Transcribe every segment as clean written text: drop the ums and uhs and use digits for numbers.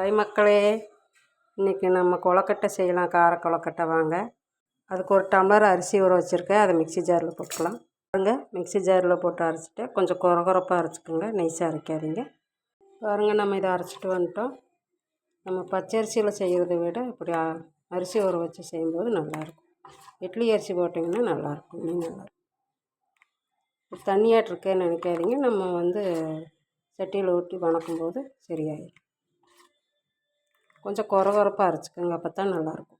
Hi மக்களே, இன்றைக்கி நம்ம கொழுக்கட்டை செய்யலாம். கார கொழுக்கட்டை வாங்க. அதுக்கு ஒரு டம்ளர் அரிசி ஊற வச்சுருக்கேன். அதை மிக்ஸி ஜாரில் போட்டுக்கலாம். பாருங்கள், மிக்ஸி ஜாரில் போட்டு அரைச்சிட்டு கொஞ்சம் கொரகொரப்பாக அரைச்சிக்கோங்க, நைஸாக அரைக்காதீங்க. பாருங்கள், நம்ம இதை அரைச்சிட்டு வந்துட்டோம். நம்ம பச்சரிசியில் செய்கிறத விட இப்படி அரிசி ஊற வச்சு செய்யும்போது நல்லாயிருக்கும். இட்லி அரிசி போட்டிங்கன்னா நல்லாயிருக்கும், இன்னும் நல்லாயிருக்கும். தண்ணியாட்டு இருக்கேன்னு நினைக்காதீங்க. நம்ம சட்டியில் ஊற்றி வணக்கும்போது சரியாயிடும். கொஞ்சம் கொரகொரப்பாக அரைச்சிக்கோங்க, அப்போ தான் நல்லாயிருக்கும்.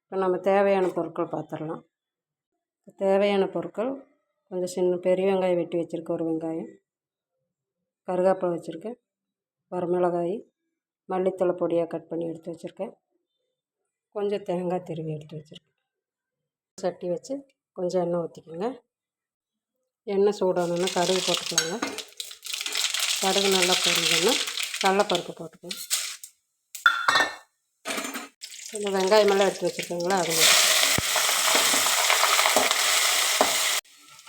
இப்போ நம்ம தேவையான பொருட்கள் பார்த்துடலாம். தேவையான பொருட்கள் கொஞ்சம் பெரிய வெங்காயம் வெட்டி வச்சுருக்கேன், ஒரு வெங்காயம், கருவேப்பிலை வச்சுருக்கேன், வரமிளகாய், மல்லித்தழை பொடியாக கட் பண்ணி எடுத்து வச்சுருக்கேன், கொஞ்சம் தேங்காய் திருவி எடுத்து வச்சுருக்கேன். சட்டி வச்சு கொஞ்சம் எண்ணெய் ஊற்றிக்கோங்க. எண்ணெய் சூடானோன்னா கடுகு போட்டுக்கலாங்க. கடுகு நல்லா பொரிஞ்சோன்னா கடலைப்பருப்பு போட்டுக்கோங்க. இந்த வெங்காயமெல்லாம் எடுத்து வச்சுருக்கோங்களா, அது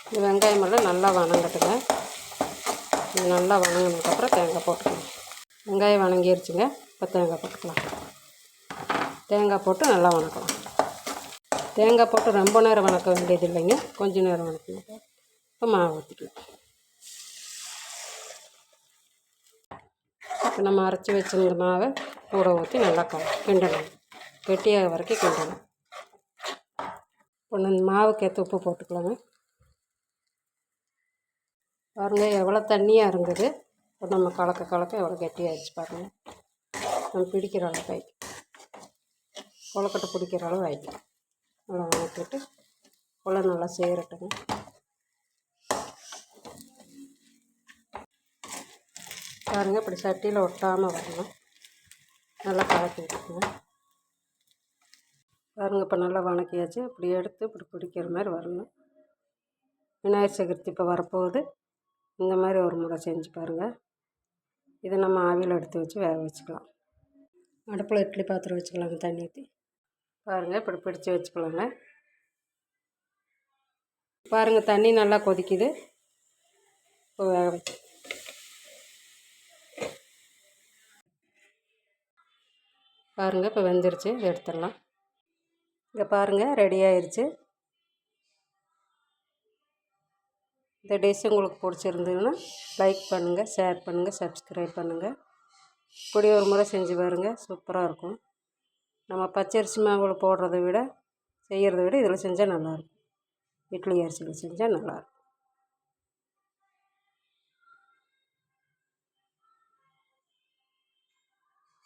இந்த வெங்காயமெல்லாம் நல்லா வணங்கட்டுங்க. இது நல்லா வணங்கினதுக்கப்புறம் தேங்காய் போட்டுக்கணும். வெங்காயம் வணங்கிருச்சுங்க. இப்போ தேங்காய் போட்டுக்கலாம். தேங்காய் போட்டு நல்லா வணக்கலாம். தேங்காய் போட்டு ரொம்ப நேரம் வணக்க வேண்டியது இல்லைங்க, கொஞ்சம் நேரம் வணக்கணும். இப்போ மாவு ஊற்றிக்கலாம். இப்போ நம்ம அரைச்சி வச்சுருந்த மாவை கூட ஊற்றி நல்லா கிண்டணும், கெட்டியாக வரைக்கும் கிண்டணும். ஒன்று மாவுக்கு உப்பு போட்டுக்கலாங்க. பாருங்கள் எவ்வளோ தண்ணியாக இருந்தது. இப்போ நம்ம கலக்க எவ்வளோ கெட்டியாகிடுச்சு பாருங்கள். நம்ம பிடிக்கிற அளவு ஆகி, கொழுக்கட்டை பிடிக்கிற அளவு ஆகி நல்லா வணக்கிட்டு நல்லா சேரட்டுங்க. பாருங்கள், இப்படி சட்டியில் ஒட்டாமல் வரணும். நல்லா கலக்கி விட்டுருங்க. பாருங்கள், இப்போ நல்லா வணக்கியாச்சு. இப்படி எடுத்து இப்படி பிடிக்கிற மாதிரி வரணும். விநாயகர் சதுர்த்தி இப்போ வரப்போகுது. இந்த மாதிரி ஒரு முறை செஞ்சு பாருங்கள். இதை நம்ம ஆவியில் எடுத்து வச்சு வேக வச்சுக்கலாம். அடுப்பில் இட்லி பாத்திரம் வச்சுக்கலாங்க, தண்ணி ஊற்றி. பாருங்கள், இப்படி பிடிச்சி வச்சுக்கலாங்க. பாருங்கள், தண்ணி நல்லா கொதிக்குது. இப்போ வேக வச்சு பாருங்கள், இப்போ வெந்துருச்சு. இதை எடுத்துடலாம். இங்கே பாருங்கள், ரெடி ஆயிடுச்சு. இந்த டிஷ் உங்களுக்கு பிடிச்சிருந்ததுன்னா லைக் பண்ணுங்கள், ஷேர் பண்ணுங்கள், சப்ஸ்கிரைப் பண்ணுங்கள். இப்படி ஒரு முறை செஞ்சு பாருங்கள், சூப்பராக இருக்கும். நம்ம பச்சரிசி மாவில் போடுறத விட செய்கிறத விட இதில் செஞ்சால் நல்லாயிருக்கும். இட்லி அரிசியில் செஞ்சால் நல்லாயிருக்கும்.